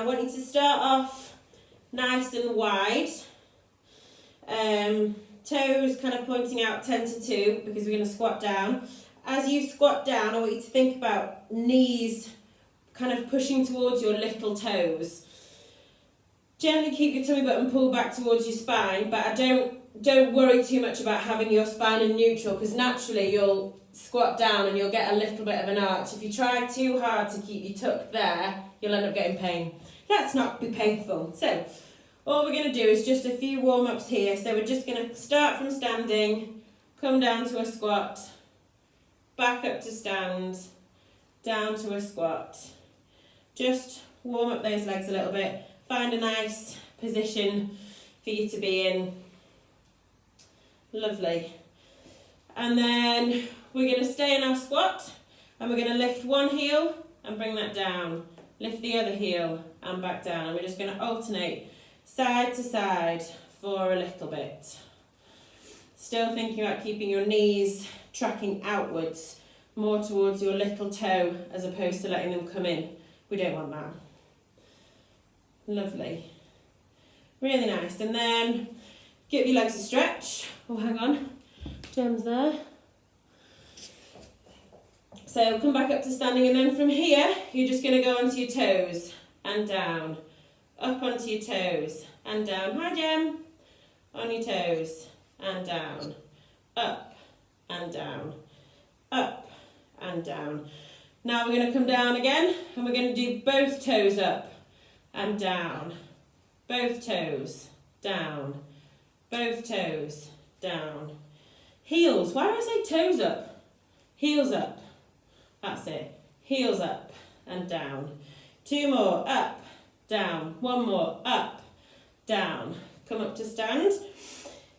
I want you to start off nice and wide. Toes kind of pointing out 10 to 2 because we're going to squat down. As you squat down, I want you to think about knees kind of pushing towards your little toes. Gently keep your tummy button pulled back towards your spine, but don't worry too much about having your spine in neutral, because naturally you'll squat down and you'll get a little bit of an arch. If you try too hard to keep you tucked there, you'll end up getting pain. Let's not be painful. So all we're going to do is just a few warm-ups here. So we're just going to start from standing, come down to a squat, back up to stand, down to a squat. Just warm up those legs a little bit. Find a nice position for you to be in. Lovely. And then we're going to stay in our squat and we're going to lift one heel and bring that down. Lift the other heel and back down. And we're just going to alternate side to side for a little bit. Still thinking about keeping your knees tracking outwards, more towards your little toe as opposed to letting them come in. We don't want that. Lovely. Really nice. And then give your legs a stretch. Oh, hang on. Gem's there. So come back up to standing, and then from here, you're just going to go onto your toes and down. Up onto your toes and down. Hi, Gem. On your toes and down. Up and down. Up and down. Now we're going to come down again, and we're going to do both toes up and down. Both toes down. Both toes down. Heels. Why do I say toes up? Heels up. That's it. Heels up and down. Two more. Up, down. One more. Up, down. Come up to stand.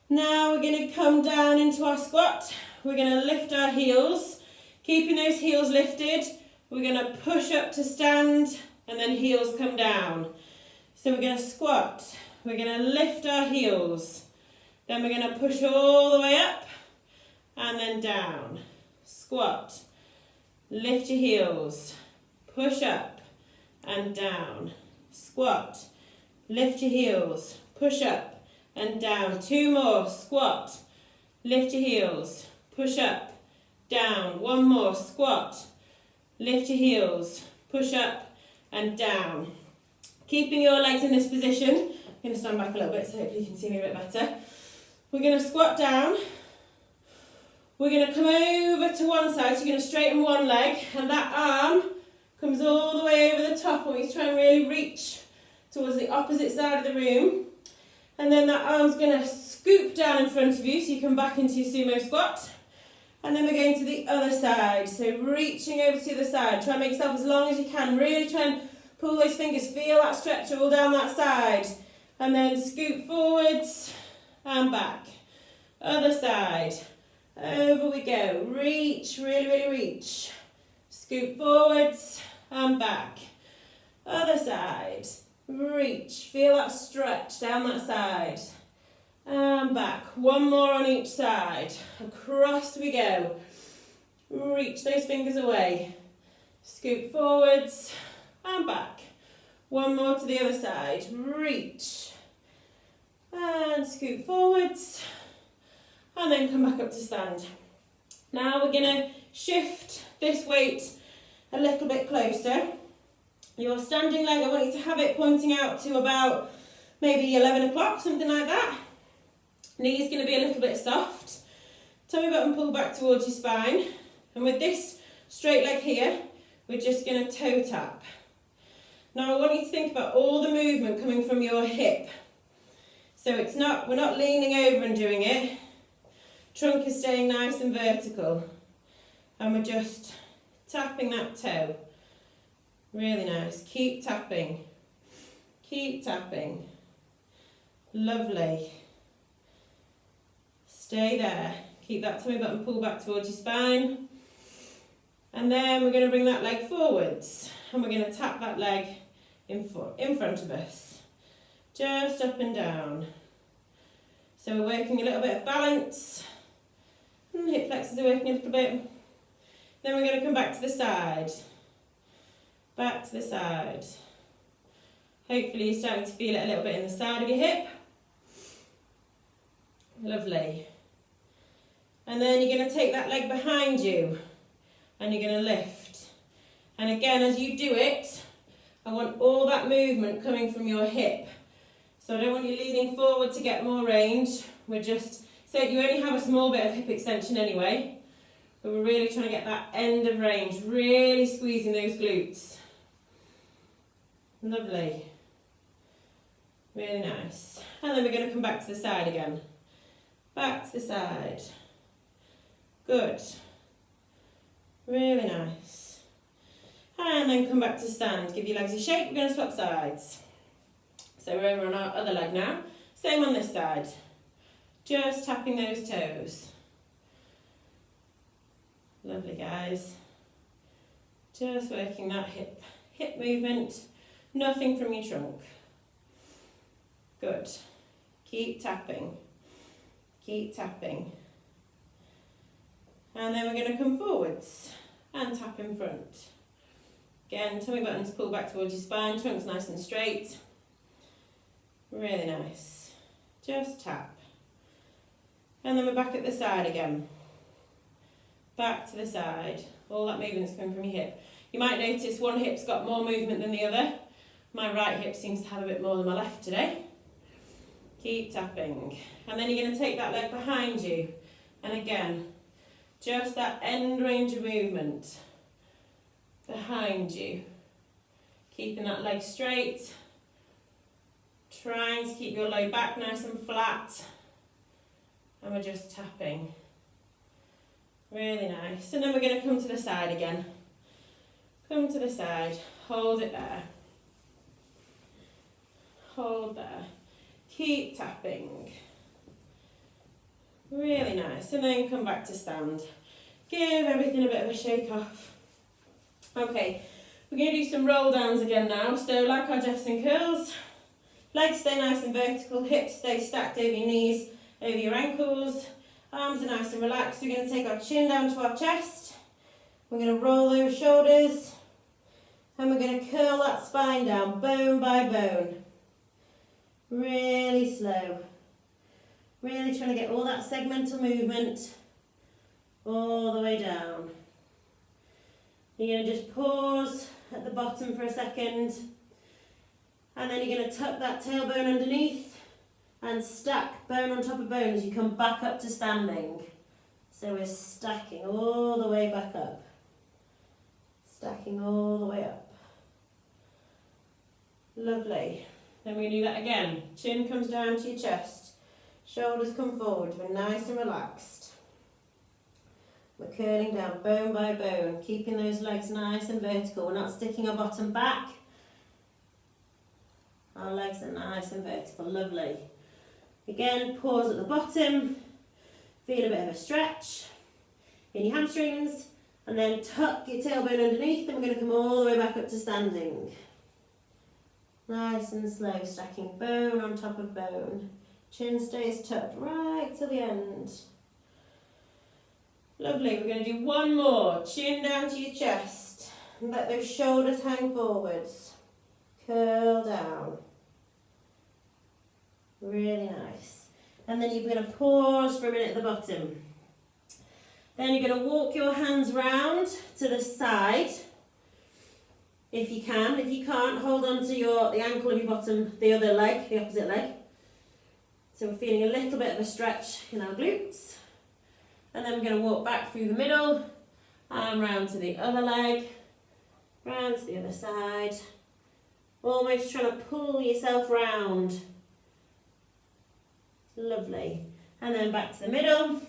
Now we're going to come down into our squat. We're going to lift our heels. Keeping those heels lifted, we're going to push up to stand and then heels come down. So we're going to squat. We're going to lift our heels. Then we're going to push all the way up and then down. Squat. Lift your heels. Push up and down. Squat. Lift your heels. Push up and down. Two more. Squat. Lift your heels. Push up. Down. One more. Squat. Lift your heels. Push up and down. Keeping your legs in this position. I'm going to stand back a little bit so hopefully you can see me a bit better. We're going to squat down. We're going to come over to one side. So you're going to straighten one leg, and that arm comes all the way over the top. I want you to try and really reach towards the opposite side of the room. And then that arm's going to scoop down in front of you so you come back into your sumo squat. And then we're going to the other side. So reaching over to the other side. Try and make yourself as long as you can. Really try and pull those fingers. Feel that stretch all down that side. And then scoop forwards and back. Other side. Over we go. Reach, really, really reach. Scoop forwards and back. Other side. Reach. Feel that stretch down that side. And back. One more on each side. Across we go. Reach those fingers away. Scoop forwards and back. One more to the other side. Reach. And scoop forwards. And then come back up to stand. Now we're going to shift this weight a little bit closer. Your standing leg, I want you to have it pointing out to about maybe 11 o'clock, something like that. Knee's going to be a little bit soft. Tummy button pull back towards your spine. And with this straight leg here, we're just going to toe tap. Now I want you to think about all the movement coming from your hip. So we're not leaning over and doing it. Trunk is staying nice and vertical. And we're just tapping that toe. Really nice. Keep tapping. Keep tapping. Lovely. Stay there. Keep that tummy button pulled back towards your spine. And then we're going to bring that leg forwards. And we're going to tap that leg in front of us. Just up and down. So we're working a little bit of balance. And hip flexors are working a little bit. Then we're going to come back to the side. Back to the side. Hopefully you're starting to feel it a little bit in the side of your hip. Lovely. And then you're going to take that leg behind you and you're going to lift. And again, as you do it, I want all that movement coming from your hip. So I don't want you leaning forward to get more range. We're just, so you only have a small bit of hip extension anyway, but we're really trying to get that end of range, really squeezing those glutes. Lovely. Really nice. And then we're going to come back to the side again. Back to the side. Good. Really nice. And then come back to stand. Give your legs a shake. We're going to swap sides. So we're over on our other leg now. Same on this side. Just tapping those toes. Lovely, guys. Just working that hip movement. Nothing from your trunk. Good. Keep tapping. Keep tapping. And then we're going to come forwards and tap in front. Again, tummy buttons pull back towards your spine, trunk's nice and straight. Really nice. Just tap. And then we're back at the side again. Back to the side. All that movement's coming from your hip. You might notice one hip's got more movement than the other. My right hip seems to have a bit more than my left today. Keep tapping. And then you're going to take that leg behind you. And again, just that end range of movement behind you. Keeping that leg straight. Trying to keep your low back nice and flat. And we're just tapping. Really nice. And then we're going to come to the side again. Come to the side. Hold it there. Hold there. Keep tapping. Really nice. And then come back to stand. Give everything a bit of a shake off. Okay, we're going to do some roll downs again now. So like our Jefferson curls, legs stay nice and vertical, hips stay stacked over your knees, over your ankles, arms are nice and relaxed. We're going to take our chin down to our chest. We're going to roll those shoulders and we're going to curl that spine down bone by bone. Really slow. Really trying to get all that segmental movement all the way down. You're going to just pause at the bottom for a second and then you're going to tuck that tailbone underneath and stack bone on top of bone as you come back up to standing. So we're stacking all the way back up. Stacking all the way up. Lovely. Then we're going to do that again. Chin comes down to your chest. Shoulders come forward. We're nice and relaxed. We're curling down bone by bone, keeping those legs nice and vertical. We're not sticking our bottom back. Our legs are nice and vertical. Lovely. Again, pause at the bottom. Feel a bit of a stretch in your hamstrings. And then tuck your tailbone underneath and we're going to come all the way back up to standing. Nice and slow, stacking bone on top of bone. Chin stays tucked right till the end. Lovely, we're going to do one more. Chin down to your chest. And let those shoulders hang forwards. Curl down. Really nice. And then you're going to pause for a minute at the bottom. Then you're going to walk your hands round to the side. If you can. If you can't, hold on to the ankle of your bottom, the other leg, the opposite leg. So we're feeling a little bit of a stretch in our glutes. And then we're going to walk back through the middle and round to the other leg, round to the other side. Almost trying to pull yourself round. Lovely. And then back to the middle.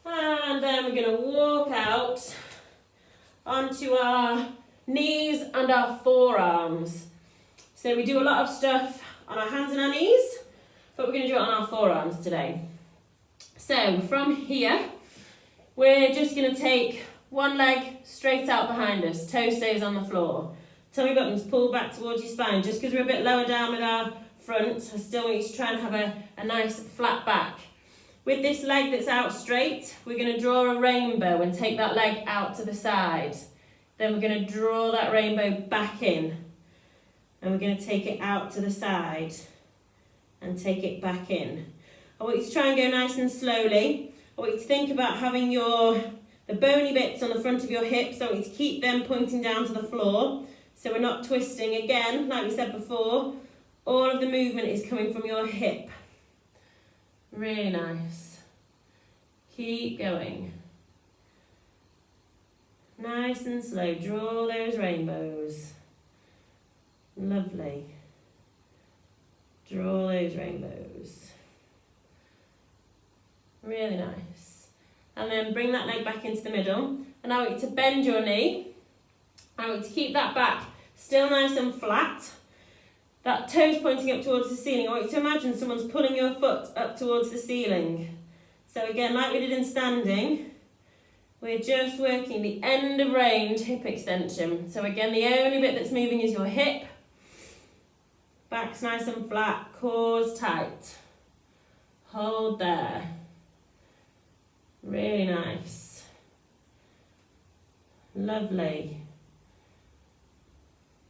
And then we're going to walk out onto our knees and our forearms. So we do a lot of stuff on our hands and our knees, but we're going to do it on our forearms today. So from here, we're just going to take one leg straight out behind us, toe stays on the floor. Tummy buttons pull back towards your spine. Just because we're a bit lower down with our front, I still want you to try and have a nice flat back. With this leg that's out straight, we're going to draw a rainbow and take that leg out to the side. Then we're going to draw that rainbow back in. And we're going to take it out to the side and take it back in. I want you to try and go nice and slowly. I want you to think about having the bony bits on the front of your hips. I want you to keep them pointing down to the floor, so we're not twisting. Again, like we said before, all of the movement is coming from your hip. Really nice. Keep going. Nice and slow. Draw those rainbows. Lovely. Draw those rainbows. Really nice. And then bring that leg back into the middle. And I want you to bend your knee. I want you to keep that back still nice and flat. That toes pointing up towards the ceiling. I want you to imagine someone's pulling your foot up towards the ceiling. So again, like we did in standing, we're just working the end of range hip extension. So again, the only bit that's moving is your hip. Back's nice and flat, core's tight. Hold there. Really nice. Lovely.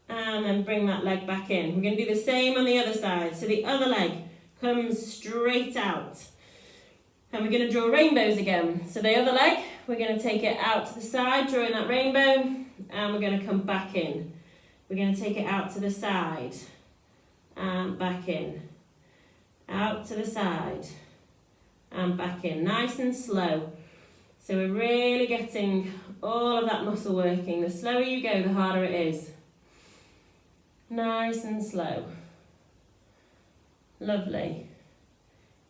And then bring that leg back in. We're going to do the same on the other side. So the other leg comes straight out. And we're going to draw rainbows again. So the other leg, we're going to take it out to the side, drawing that rainbow. And we're going to come back in. We're going to take it out to the side. And back in. Out to the side. And back in. Nice and slow. So we're really getting all of that muscle working. The slower you go, the harder it is. Nice and slow. Lovely.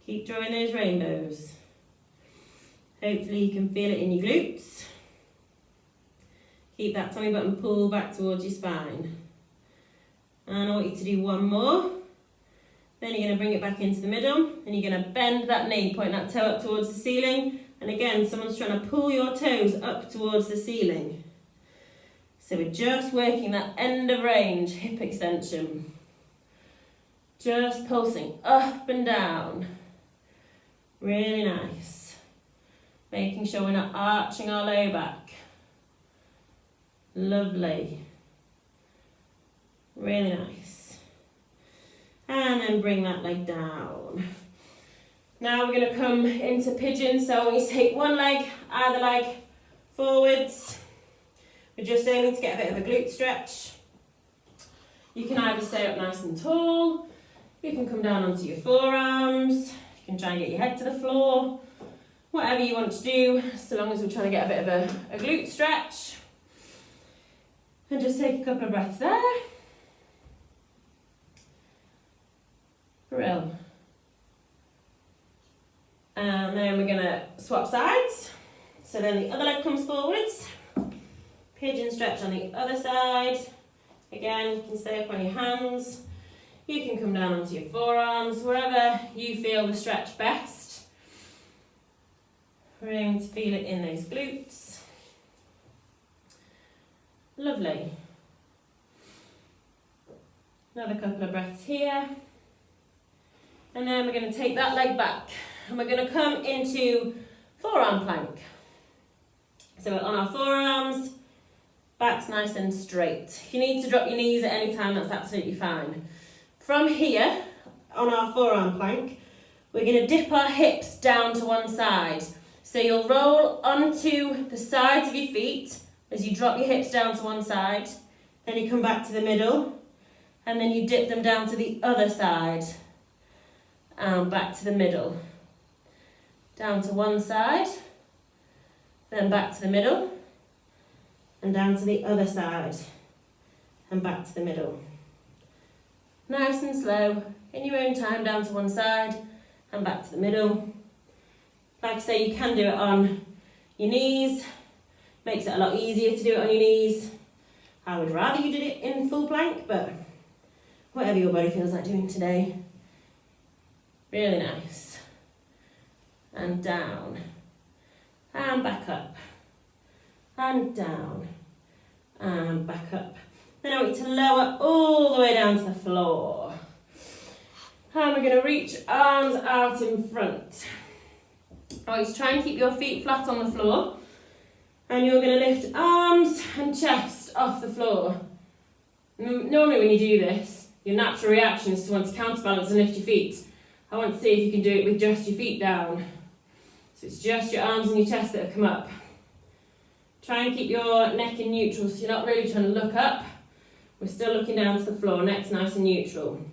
Keep drawing those rainbows. Hopefully you can feel it in your glutes. Keep that tummy button pulled back towards your spine. And I want you to do one more. Then you're going to bring it back into the middle and you're going to bend that knee, point that toe up towards the ceiling. And again, someone's trying to pull your toes up towards the ceiling. So we're just working that end of range hip extension. Just pulsing up and down. Really nice. Making sure we're not arching our low back. Lovely. Really nice. And then bring that leg down. Now we're going to come into pigeon. So we take one leg, either leg forwards. We're just aiming to get a bit of a glute stretch. You can either stay up nice and tall. You can come down onto your forearms. You can try and get your head to the floor. Whatever you want to do, so long as we're trying to get a bit of a glute stretch. And just take a couple of breaths there. Brill. And then we're going to swap sides. So then the other leg comes forwards. Pigeon stretch on the other side. Again, you can stay up on your hands. You can come down onto your forearms, wherever you feel the stretch best. We're aiming to feel it in those glutes. Lovely. Another couple of breaths here. And then we're going to take that leg back and we're going to come into forearm plank. So we're on our forearms, back's nice and straight. If you need to drop your knees at any time, that's absolutely fine. From here, on our forearm plank, we're going to dip our hips down to one side. So you'll roll onto the sides of your feet as you drop your hips down to one side. Then you come back to the middle, and then you dip them down to the other side. And back to the middle. Down to one side, then back to the middle, and down to the other side, and back to the middle. Nice and slow, in your own time, down to one side, and back to the middle. Like I say, you can do it on your knees, makes it a lot easier to do it on your knees. I would rather you did it in full plank, but whatever your body feels like doing today. Really nice. And down. And back up. And down. And back up. Then I want you to lower all the way down to the floor. And we're going to reach arms out in front. I want you to try and keep your feet flat on the floor. And you're going to lift arms and chest off the floor. Normally when you do this, your natural reaction is to want to counterbalance and lift your feet. I want to see if you can do it with just your feet down. So it's just your arms and your chest that have come up. Try and keep your neck in neutral so you're not really trying to look up. We're still looking down to the floor, neck's nice and neutral.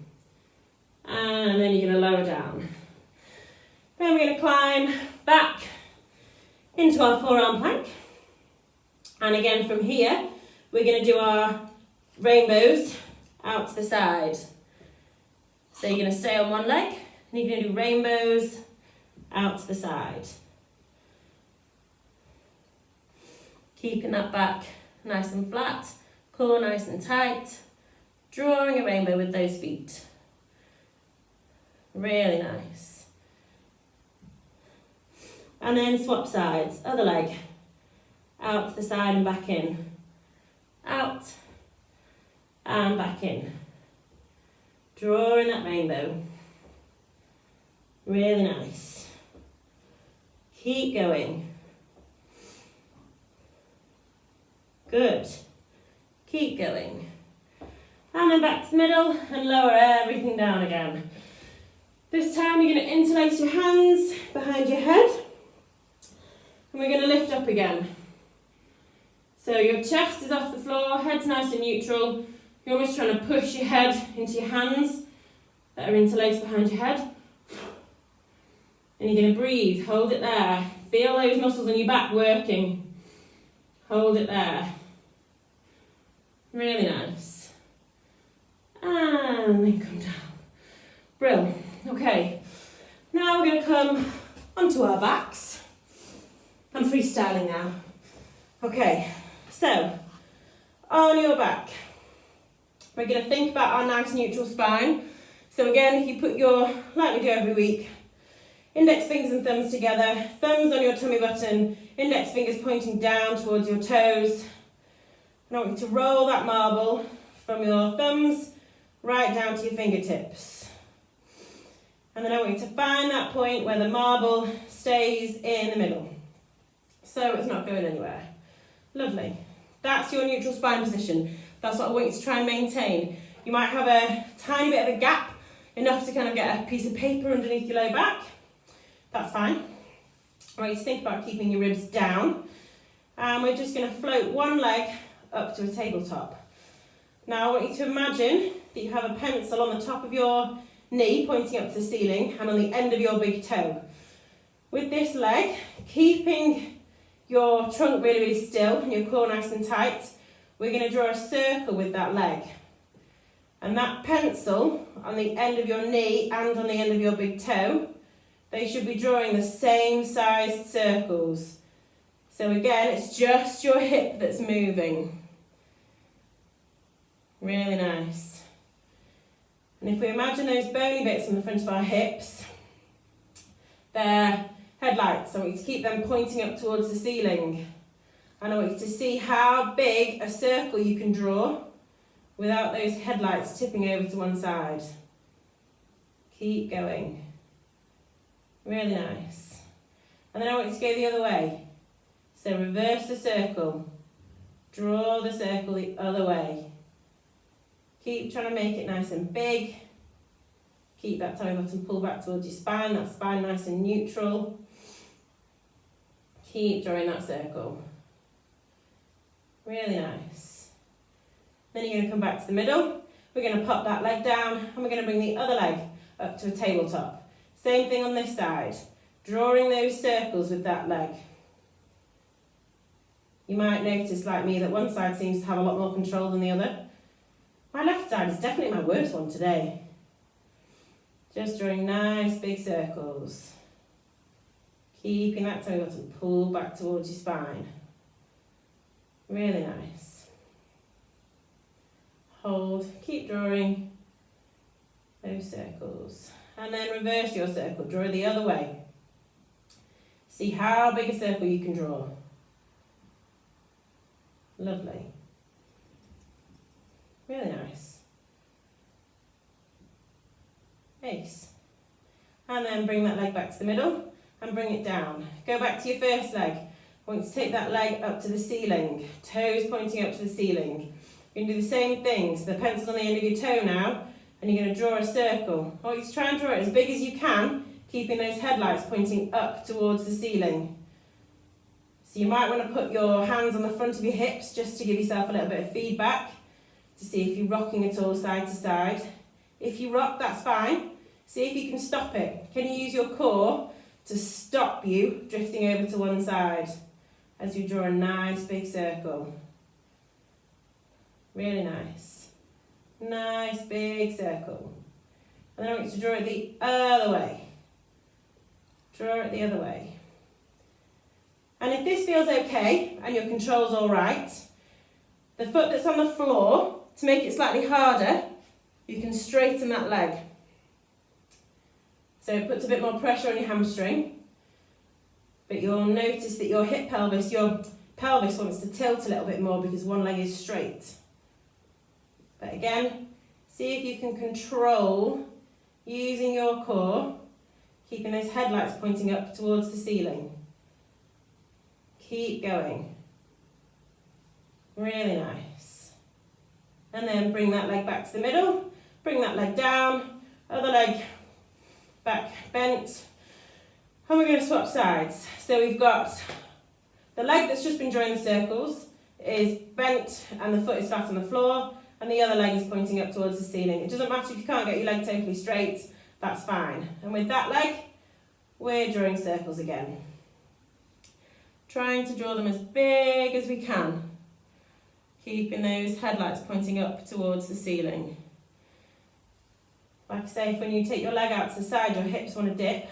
And then you're going to lower down. Then we're going to climb back into our forearm plank. And again from here, we're going to do our rainbows out to the side. So you're going to stay on one leg, and you're going to do rainbows out to the side. Keeping that back nice and flat, core nice and tight, drawing a rainbow with those feet. Really nice. And then swap sides, other leg, out to the side and back in, out and back in. Drawing that rainbow. Really nice. Keep going. Good. Keep going. And then back to the middle and lower everything down again. This time you're going to interlace your hands behind your head. And we're going to lift up again. So your chest is off the floor, head's nice and neutral. You're almost trying to push your head into your hands that are interlaced behind your head. And you're going to breathe, hold it there. Feel those muscles on your back working. Hold it there. Really nice. And then come down. Brilliant. Okay. Now we're going to come onto our backs. I'm freestyling now. Okay. So, on your back, we're going to think about our nice neutral spine. So again, if you put your, like we do every week, index fingers and thumbs together, thumbs on your tummy button, index fingers pointing down towards your toes. And I want you to roll that marble from your thumbs right down to your fingertips. And then I want you to find that point where the marble stays in the middle. So it's not going anywhere. Lovely. That's your neutral spine position. That's what I want you to try and maintain. You might have a tiny bit of a gap, enough to kind of get a piece of paper underneath your low back. That's fine. I want you to think about keeping your ribs down. And we're just going to float one leg up to a tabletop. Now I want you to imagine that you have a pencil on the top of your knee pointing up to the ceiling and on the end of your big toe. With this leg, keeping your trunk really, really still and your core nice and tight, we're going to draw a circle with that leg. And that pencil on the end of your knee and on the end of your big toe, they should be drawing the same sized circles. So again, it's just your hip that's moving. Really nice. And if we imagine those bony bits on the front of our hips, they're headlights. I want you to keep them pointing up towards the ceiling. And I want you to see how big a circle you can draw without those headlights tipping over to one side. Keep going. Really nice. And then I want you to go the other way. So reverse the circle. Draw the circle the other way. Keep trying to make it nice and big. Keep that tummy button pulled back towards your spine. That spine nice and neutral. Keep drawing that circle. Really nice. Then you're going to come back to the middle. We're going to pop that leg down and we're going to bring the other leg up to a tabletop. Same thing on this side. Drawing those circles with that leg. You might notice, like me, that one side seems to have a lot more control than the other. My left side is definitely my worst one today. Just drawing nice big circles. Keeping that tummy button pulled back towards your spine. Really nice. Hold, keep drawing those circles. And then reverse your circle, draw the other way. See how big a circle you can draw. Lovely. Really nice. Ace. And then bring that leg back to the middle and bring it down. Go back to your first leg. I want you to take that leg up to the ceiling. Toes pointing up to the ceiling. You're going to do the same things. The pencil's on the end of your toe now, and you're going to draw a circle. I want you to try and draw it as big as you can, keeping those headlights pointing up towards the ceiling. So you might want to put your hands on the front of your hips just to give yourself a little bit of feedback to see if you're rocking at all side to side. If you rock, that's fine. See if you can stop it. Can you use your core to stop you drifting over to one side as you draw a nice big circle? Really nice. Nice big circle. And then I want you to draw it the other way. Draw it the other way. And if this feels okay and your control's all right, the foot that's on the floor, to make it slightly harder, you can straighten that leg. So it puts a bit more pressure on your hamstring, but you'll notice that your pelvis wants to tilt a little bit more because one leg is straight. But again, see if you can control using your core, keeping those headlights pointing up towards the ceiling. Keep going. Really nice. And then bring that leg back to the middle, bring that leg down, other leg back bent, and we're going to swap sides. So we've got the leg that's just been drawing the circles is bent and the foot is flat on the floor, and the other leg is pointing up towards the ceiling. It doesn't matter if you can't get your leg totally straight, that's fine. And with that leg, we're drawing circles again. Trying to draw them as big as we can, keeping those headlights pointing up towards the ceiling. Like I say, if when you take your leg out to the side, your hips want to dip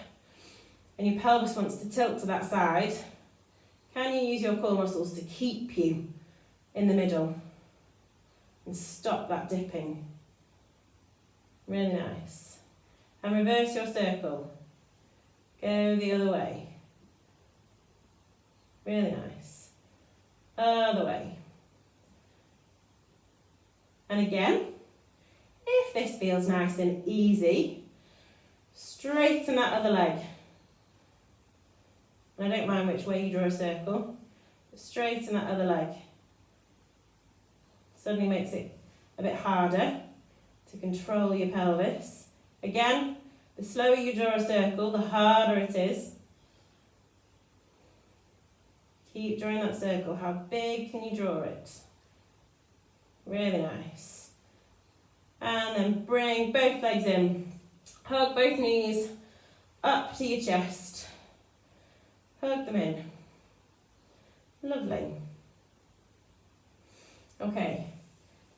and your pelvis wants to tilt to that side, can you use your core muscles to keep you in the middle and stop that dipping? Really nice. And reverse your circle. Go the other way. Really nice. Other way. And again, if this feels nice and easy, straighten that other leg. And I don't mind which way you draw a circle, but straighten that other leg. Suddenly makes it a bit harder to control your pelvis. Again, the slower you draw a circle, the harder it is. Keep drawing that circle. How big can you draw it? Really nice. And then bring both legs in. Hug both knees up to your chest. Hug them in. Lovely. Okay.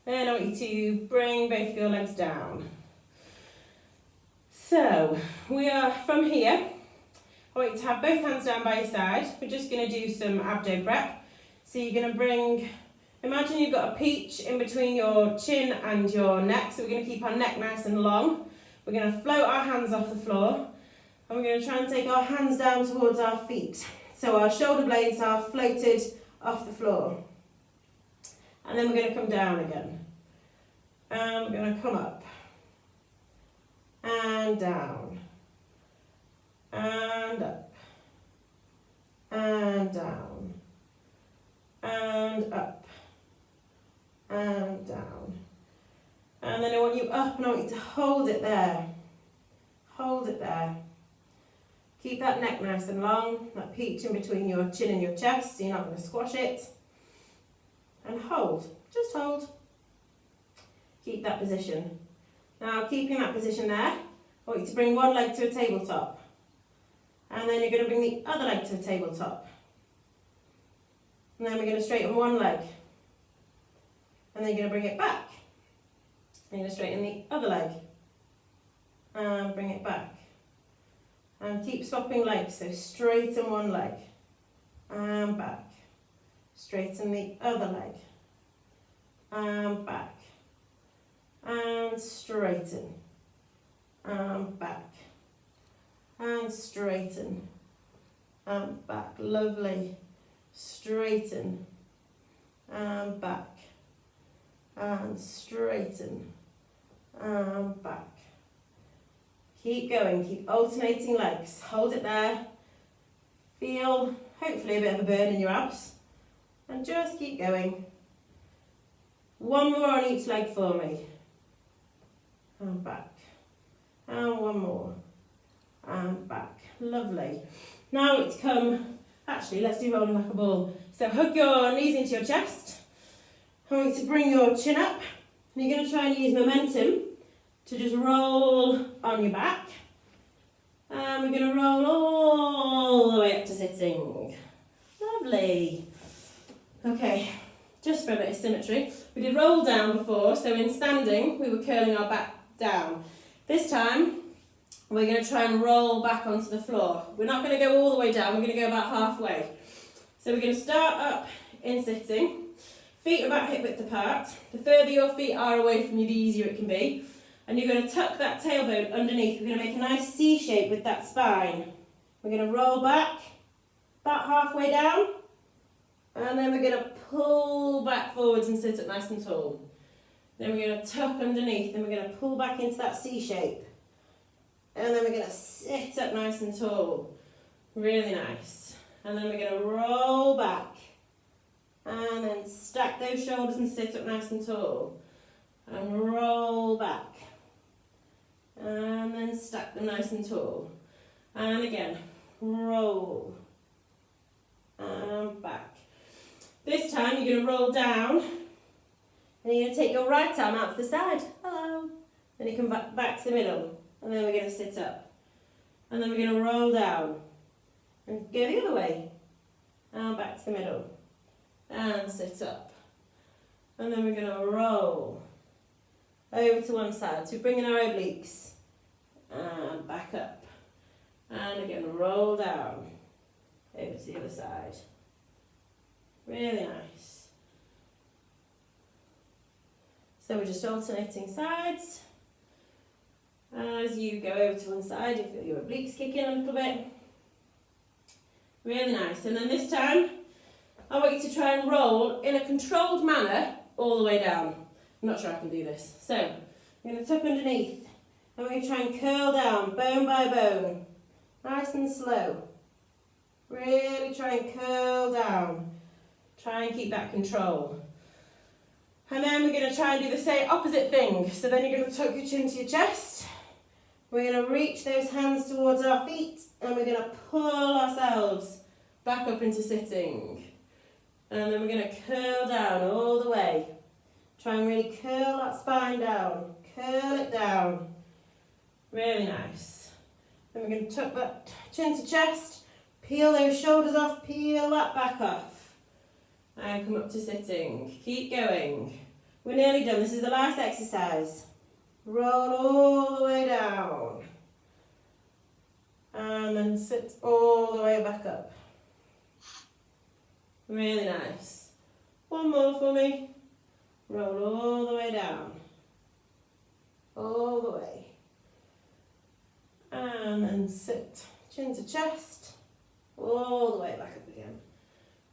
Then I want you to bring both your legs down. So, we are from here. I want you to have both hands down by your side. We're just going to do some abdo prep. So you're going to imagine you've got a peach in between your chin and your neck. So we're going to keep our neck nice and long. We're going to float our hands off the floor. And we're going to try and take our hands down towards our feet. So our shoulder blades are floated off the floor. And then we're going to come down again. And we're going to come up. And down. And up. And down. And up. And down. And then I want you up and I want you to hold it there. Hold it there. Keep that neck nice and long, that peach in between your chin and your chest, so you're not going to squash it. And hold. Just hold. Keep that position. Now, keeping that position there, I want you to bring one leg to a tabletop. And then you're going to bring the other leg to a tabletop. And then we're going to straighten one leg. And then you're going to bring it back. And you're going to straighten the other leg. And bring it back. And keep swapping legs. So straighten one leg. And back. Straighten the other leg. And back. And straighten. And back. And straighten. And back. Lovely. Straighten. And back. And straighten. And back. Keep going. Keep alternating legs. Hold it there. Feel, hopefully, a bit of a burn in your abs. And just keep going. One more on each leg for me. And back. And one more. And back. Lovely. Now it's come, actually let's do rolling like a ball. So hug your knees into your chest. I want you to bring your chin up. And you're going to try and use momentum to just roll on your back. And we're going to roll all the way up to sitting. Lovely. Okay, just for a bit of symmetry. We did roll down before, so in standing we were curling our back down. This time we're going to try and roll back onto the floor. We're not going to go all the way down, we're going to go about halfway. So we're going to start up in sitting. Feet are about hip width apart. The further your feet are away from you, the easier it can be. And you're going to tuck that tailbone underneath. We're going to make a nice C shape with that spine. We're going to roll back, about halfway down. And then we're going to pull back forwards and sit up nice and tall. Then we're going to tuck underneath and we're going to pull back into that C shape. And then we're going to sit up nice and tall. Really nice. And then we're going to roll back. And then stack those shoulders and sit up nice and tall. And roll back. And then stack them nice and tall. And again, roll. And back. This time you're going to roll down. And you're going to take your right arm out to the side. Hello. Then you come back to the middle. And then we're going to sit up. And then we're going to roll down. And go the other way. And back to the middle. And sit up. And then we're going to roll over to one side. So we're bringing our obliques. And back up. And again, roll down. Over to the other side. Really nice. So we're just alternating sides. As you go over to one side, you feel your obliques kick in a little bit. Really nice. And then this time, I want you to try and roll in a controlled manner all the way down. I'm not sure I can do this. So, I'm going to tuck underneath. And we're going to try and curl down, bone by bone. Nice and slow. Really try and curl down. Try and keep that control. And then we're going to try and do the same opposite thing. So then you're going to tuck your chin to your chest. We're going to reach those hands towards our feet. And we're going to pull ourselves back up into sitting. And then we're going to curl down all the way. Try and really curl that spine down. Curl it down. Really nice. Then we're going to tuck that chin to chest. Peel those shoulders off. Peel that back off. And come up to sitting. Keep going. We're nearly done. This is the last exercise. Roll all the way down. And then sit all the way back up. Really nice. One more for me. Roll all the way down. All the way. And then sit. Chin to chest. All the way back up again.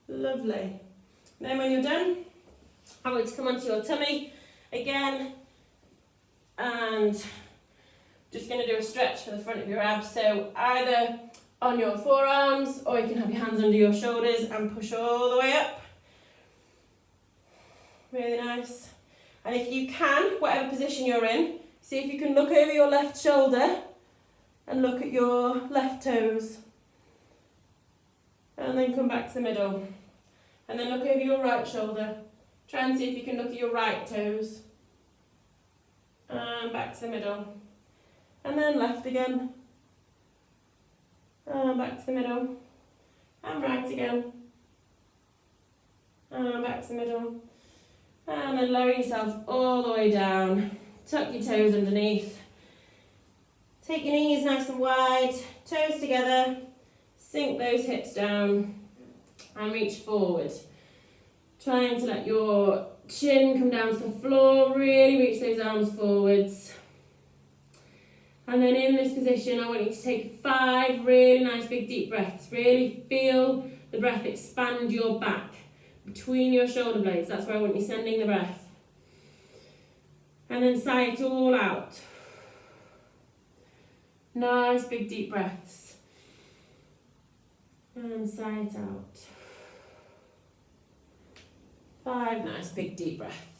Lovely. Then when you're done, I want you to come onto your tummy again. And just going to do a stretch for the front of your abs. So either on your forearms, or you can have your hands under your shoulders and push all the way up. Really nice. And if you can, whatever position you're in, see if you can look over your left shoulder and look at your left toes. And then come back to the middle. And then look over your right shoulder. Try and see if you can look at your right toes. And back to the middle. And then left again. And back to the middle. And right again. And back to the middle. And then lower yourself all the way down. Tuck your toes underneath. Take your knees nice and wide. Toes together. Sink those hips down. And reach forward. Trying to let your chin come down to the floor. Really reach those arms forwards. And then in this position, I want you to take 5 really nice big deep breaths. Really feel the breath expand your back between your shoulder blades. That's where I want you sending the breath. And then sigh it all out. Nice big deep breaths. And sigh it out. 5 nice big deep breaths.